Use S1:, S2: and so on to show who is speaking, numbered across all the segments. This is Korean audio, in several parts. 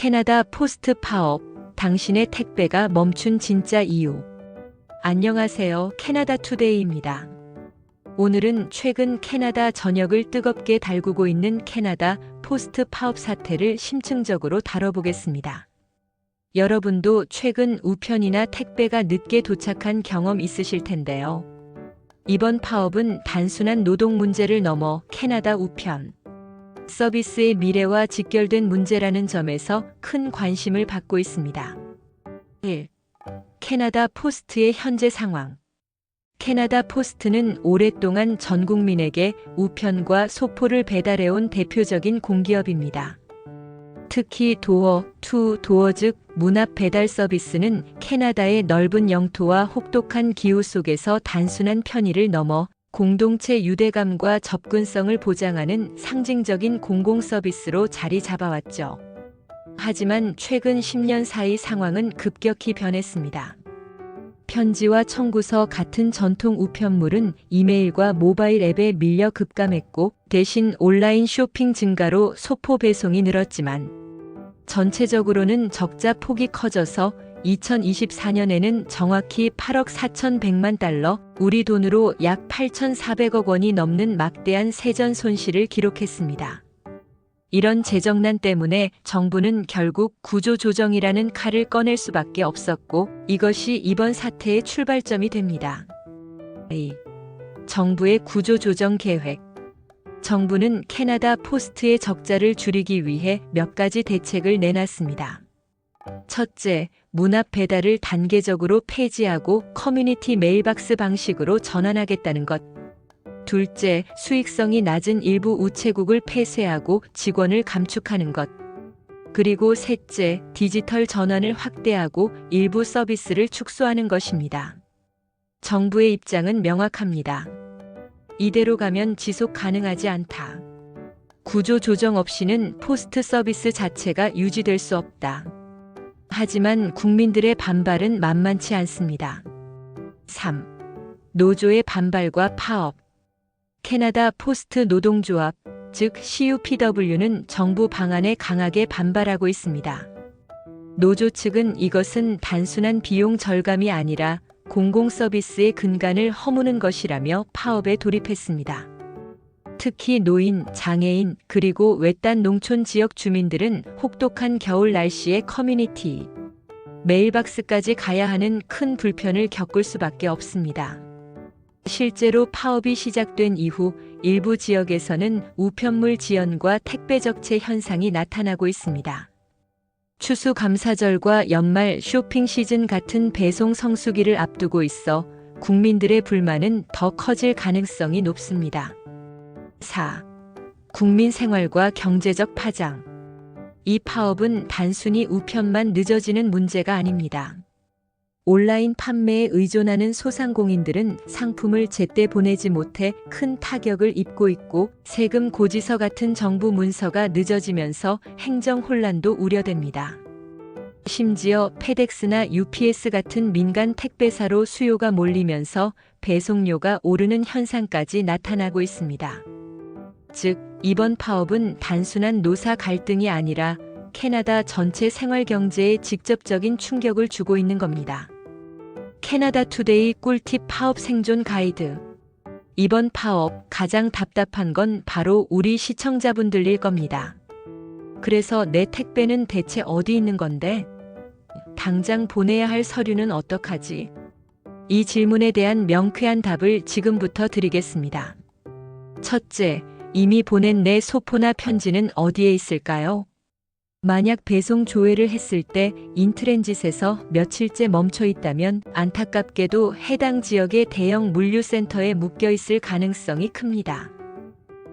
S1: 캐나다 포스트 파업, 당신의 택배가 멈춘 진짜 이유. 안녕하세요. 캐나다 투데이입니다. 오늘은 최근 캐나다 전역을 뜨겁게 달구고 있는 캐나다 포스트 파업 사태를 심층적으로 다뤄보겠습니다. 여러분도 최근 우편이나 택배가 늦게 도착한 경험 있으실 텐데요. 이번 파업은 단순한 노동 문제를 넘어 캐나다 우편 서비스의 미래와 직결된 문제라는 점에서 큰 관심을 받고 있습니다. 1. 캐나다 포스트의 현재 상황. 캐나다 포스트는 오랫동안 전 국민에게 우편과 소포를 배달해온 대표적인 공기업입니다. 특히 도어, 투 도어 즉 문 앞 배달 서비스는 캐나다의 넓은 영토와 혹독한 기후 속에서 단순한 편의를 넘어 공동체 유대감과 접근성을 보장하는 상징적인 공공 서비스로 자리 잡아왔죠. 하지만 최근 10년 사이 상황은 급격히 변했습니다. 편지와 청구서 같은 전통 우편물은 이메일과 모바일 앱에 밀려 급감했고, 대신 온라인 쇼핑 증가로 소포 배송이 늘었지만 전체적으로는 적자 폭이 커져서 2024년에는 정확히 8억 4,100만 달러, 우리 돈으로 약 8,400억 원이 넘는 막대한 세전 손실을 기록했습니다. 이런 재정난 때문에 정부는 결국 구조조정이라는 칼을 꺼낼 수밖에 없었고, 이것이 이번 사태의 출발점이 됩니다. 정부의 구조조정 계획. 정부는 캐나다 포스트의 적자를 줄이기 위해 몇 가지 대책을 내놨습니다. 첫째, 문 앞 배달을 단계적으로 폐지하고 커뮤니티 메일박스 방식으로 전환하겠다는 것. 둘째, 수익성이 낮은 일부 우체국을 폐쇄하고 직원을 감축하는 것. 그리고 셋째, 디지털 전환을 확대하고 일부 서비스를 축소하는 것입니다. 정부의 입장은 명확합니다. 이대로 가면 지속 가능하지 않다. 구조 조정 없이는 포스트 서비스 자체가 유지될 수 없다. 하지만 국민들의 반발은 만만치 않습니다. 3. 노조의 반발과 파업. 캐나다 포스트 노동조합, 즉 CUPW는 정부 방안에 강하게 반발하고 있습니다. 노조 측은 이것은 단순한 비용 절감이 아니라 공공 서비스의 근간을 허무는 것이라며 파업에 돌입했습니다. 특히 노인, 장애인, 그리고 외딴 농촌 지역 주민들은 혹독한 겨울 날씨에 커뮤니티 메일박스까지 가야 하는 큰 불편을 겪을 수밖에 없습니다. 실제로 파업이 시작된 이후 일부 지역에서는 우편물 지연과 택배 적체 현상이 나타나고 있습니다. 추수감사절과 연말 쇼핑 시즌 같은 배송 성수기를 앞두고 있어 국민들의 불만은 더 커질 가능성이 높습니다. 4. 국민 생활과 경제적 파장. 이 파업은 단순히 우편만 늦어지는 문제가 아닙니다. 온라인 판매에 의존하는 소상공인들은 상품을 제때 보내지 못해 큰 타격을 입고 있고, 세금 고지서 같은 정부 문서가 늦어지면서 행정 혼란도 우려됩니다. 심지어 페덱스나 UPS 같은 민간 택배사로 수요가 몰리면서 배송료가 오르는 현상까지 나타나고 있습니다. 즉, 이번 파업은 단순한 노사 갈등이 아니라 캐나다 전체 생활 경제에 직접적인 충격을 주고 있는 겁니다. 캐나다 투데이 꿀팁 파업 생존 가이드. 이번 파업 가장 답답한 건 바로 우리 시청자분들일 겁니다. 그래서 내 택배는 대체 어디 있는 건데? 당장 보내야 할 서류는 어떡하지? 이 질문에 대한 명쾌한 답을 지금부터 드리겠습니다. 첫째, 이미 보낸 내 소포나 편지는 어디에 있을까요? 만약 배송 조회를 했을 때 인트랜짓에서 며칠째 멈춰 있다면 안타깝게도 해당 지역의 대형 물류센터에 묶여 있을 가능성이 큽니다.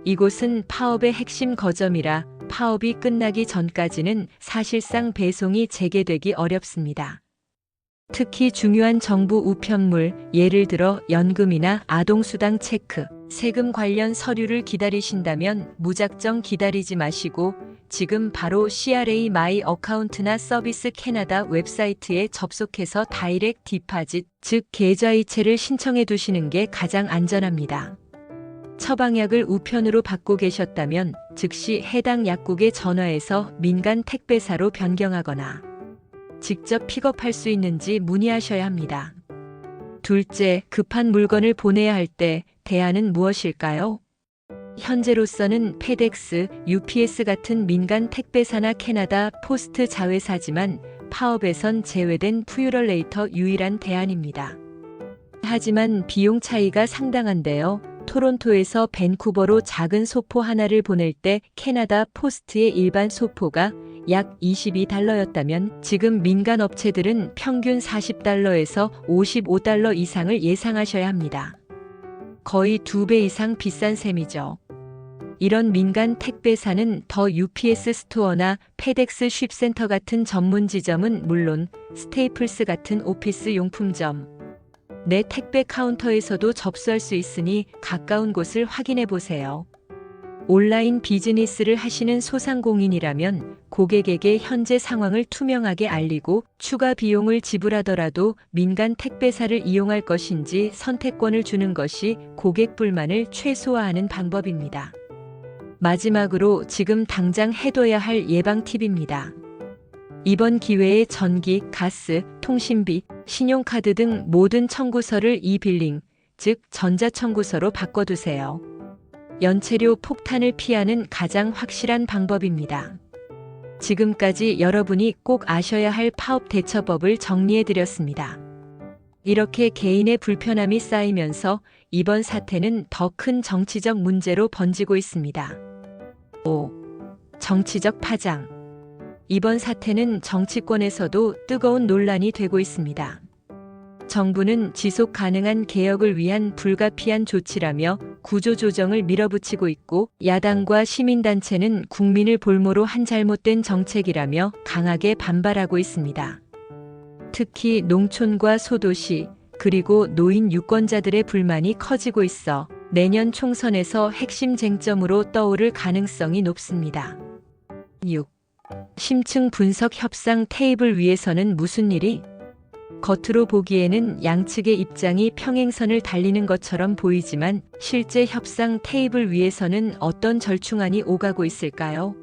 S1: 이곳은 파업의 핵심 거점이라 파업이 끝나기 전까지는 사실상 배송이 재개되기 어렵습니다. 특히 중요한 정부 우편물, 예를 들어 연금이나 아동수당 체크, 세금 관련 서류를 기다리신다면 무작정 기다리지 마시고 지금 바로 CRA 마이 어카운트나 서비스 캐나다 웹사이트에 접속해서 다이렉트 디파짓, 즉 계좌이체를 신청해 두시는 게 가장 안전합니다. 처방약을 우편으로 받고 계셨다면 즉시 해당 약국에 전화해서 민간 택배사로 변경하거나 직접 픽업할 수 있는지 문의하셔야 합니다. 둘째, 급한 물건을 보내야 할 때 대안은 무엇일까요? 현재로서는 페덱스, UPS 같은 민간 택배사나 캐나다 포스트 자회사지만 파업에선 제외된 푸유럴레이터 유일한 대안입니다. 하지만 비용 차이가 상당한데요. 토론토에서 밴쿠버로 작은 소포 하나를 보낼 때 캐나다 포스트의 일반 소포가 약 $22였다면 지금 민간 업체들은 평균 $40에서 $55 이상을 예상하셔야 합니다. 거의 2배 이상 비싼 셈이죠. 이런 민간 택배사는 더 UPS 스토어나 페덱스 쉽센터 같은 전문 지점은 물론 스테이플스 같은 오피스 용품점, 내 택배 카운터에서도 접수할 수 있으니 가까운 곳을 확인해 보세요. 온라인 비즈니스를 하시는 소상공인이라면 고객에게 현재 상황을 투명하게 알리고 추가 비용을 지불하더라도 민간 택배사를 이용할 것인지 선택권을 주는 것이 고객 불만을 최소화하는 방법입니다. 마지막으로 지금 당장 해둬야 할 예방 팁입니다. 이번 기회에 전기, 가스, 통신비, 신용카드 등 모든 청구서를 이빌링, 즉 전자청구서로 바꿔두세요. 연체료 폭탄을 피하는 가장 확실한 방법입니다. 지금까지 여러분이 꼭 아셔야 할 파업 대처법을 정리해드렸습니다. 이렇게 개인의 불편함이 쌓이면서 이번 사태는 더 큰 정치적 문제로 번지고 있습니다. 5. 정치적 파장. 이번 사태는 정치권에서도 뜨거운 논란이 되고 있습니다. 정부는 지속 가능한 개혁을 위한 불가피한 조치라며 구조조정을 밀어붙이고 있고 야당과 시민단체는 국민을 볼모로 한 잘못된 정책이라며 강하게 반발하고 있습니다. 특히 농촌과 소도시 그리고 노인 유권자들의 불만이 커지고 있어 내년 총선에서 핵심 쟁점으로 떠오를 가능성이 높습니다. 6. 심층 분석 협상 테이블 위에서는 무슨 일이? 겉으로 보기에는 양측의 입장이 평행선을 달리는 것처럼 보이지만 실제 협상 테이블 위에서는 어떤 절충안이 오가고 있을까요?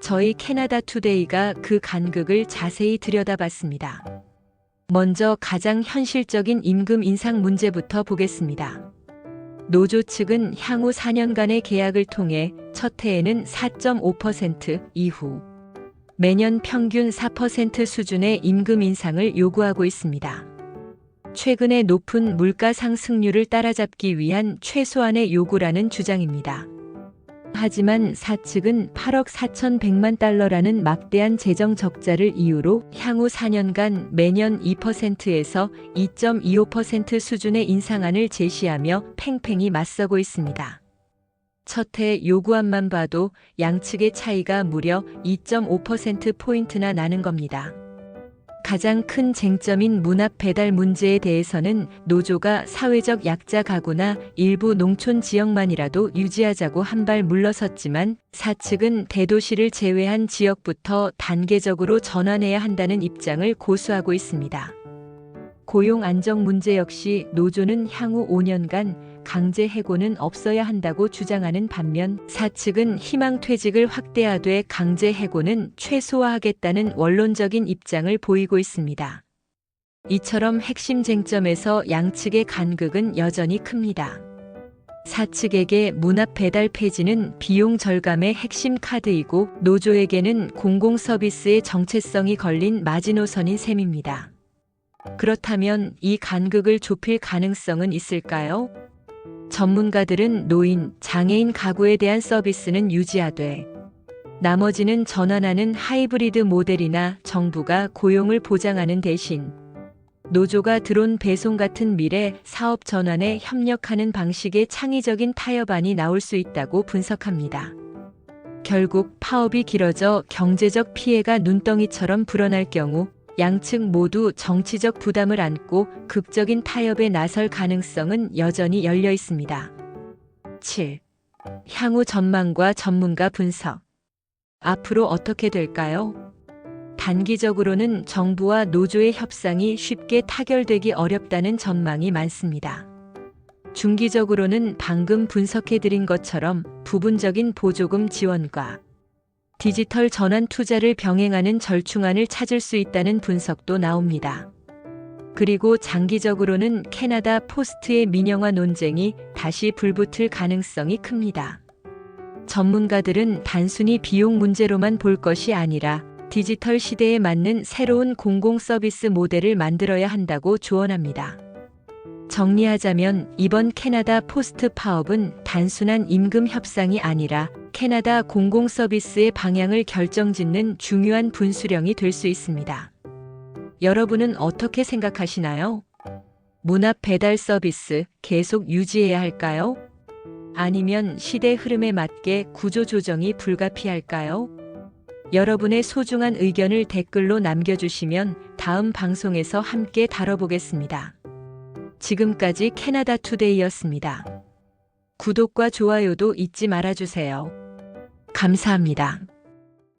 S1: 저희 캐나다 투데이가 그 간극을 자세히 들여다봤습니다. 먼저 가장 현실적인 임금 인상 문제부터 보겠습니다. 노조 측은 향후 4년간의 계약을 통해 첫 해에는 4.5%, 이후 매년 평균 4% 수준의 임금 인상을 요구하고 있습니다. 최근의 높은 물가 상승률을 따라잡기 위한 최소한의 요구라는 주장입니다. 하지만 사측은 8억 4,100만 달러라는 막대한 재정 적자를 이유로 향후 4년간 매년 2%에서 2.25% 수준의 인상안을 제시하며 팽팽히 맞서고 있습니다. 첫 해 요구안만 봐도 양측의 차이가 무려 2.5%포인트나 나는 겁니다. 가장 큰 쟁점인 문합 배달 문제에 대해서는 노조가 사회적 약자 가구나 일부 농촌 지역만이라도 유지하자고 한 발 물러섰지만 사측은 대도시를 제외한 지역부터 단계적으로 전환해야 한다는 입장을 고수하고 있습니다. 고용 안정 문제 역시 노조는 향후 5년간 강제 해고는 없어야 한다고 주장하는 반면 사측은 희망퇴직을 확대하되 강제 해고는 최소화하겠다는 원론적인 입장을 보이고 있습니다. 이처럼 핵심 쟁점에서 양측의 간극은 여전히 큽니다. 사측에게 문합 배달 폐지는 비용 절감의 핵심 카드이고 노조에게는 공공 서비스의 정체성이 걸린 마지노선인 셈입니다. 그렇다면 이 간극을 좁힐 가능성은 있을까요? 전문가들은 노인, 장애인 가구에 대한 서비스는 유지하되 나머지는 전환하는 하이브리드 모델이나 정부가 고용을 보장하는 대신 노조가 드론 배송 같은 미래 사업 전환에 협력하는 방식의 창의적인 타협안이 나올 수 있다고 분석합니다. 결국 파업이 길어져 경제적 피해가 눈덩이처럼 불어날 경우 양측 모두 정치적 부담을 안고 극적인 타협에 나설 가능성은 여전히 열려 있습니다. 7. 향후 전망과 전문가 분석. 앞으로 어떻게 될까요? 단기적으로는 정부와 노조의 협상이 쉽게 타결되기 어렵다는 전망이 많습니다. 중기적으로는 방금 분석해드린 것처럼 부분적인 보조금 지원과 디지털 전환 투자를 병행하는 절충안을 찾을 수 있다는 분석도 나옵니다. 그리고 장기적으로는 캐나다 포스트의 민영화 논쟁이 다시 불붙을 가능성이 큽니다. 전문가들은 단순히 비용 문제로만 볼 것이 아니라 디지털 시대에 맞는 새로운 공공 서비스 모델을 만들어야 한다고 조언합니다. 정리하자면 이번 캐나다 포스트 파업은 단순한 임금 협상이 아니라 캐나다 공공 서비스의 방향을 결정짓는 중요한 분수령이 될 수 있습니다. 여러분은 어떻게 생각하시나요? 문 앞 배달 서비스 계속 유지해야 할까요? 아니면 시대 흐름에 맞게 구조 조정이 불가피할까요? 여러분의 소중한 의견을 댓글로 남겨주시면 다음 방송에서 함께 다뤄보겠습니다. 지금까지 캐나다 투데이였습니다. 구독과 좋아요도 잊지 말아주세요. 감사합니다.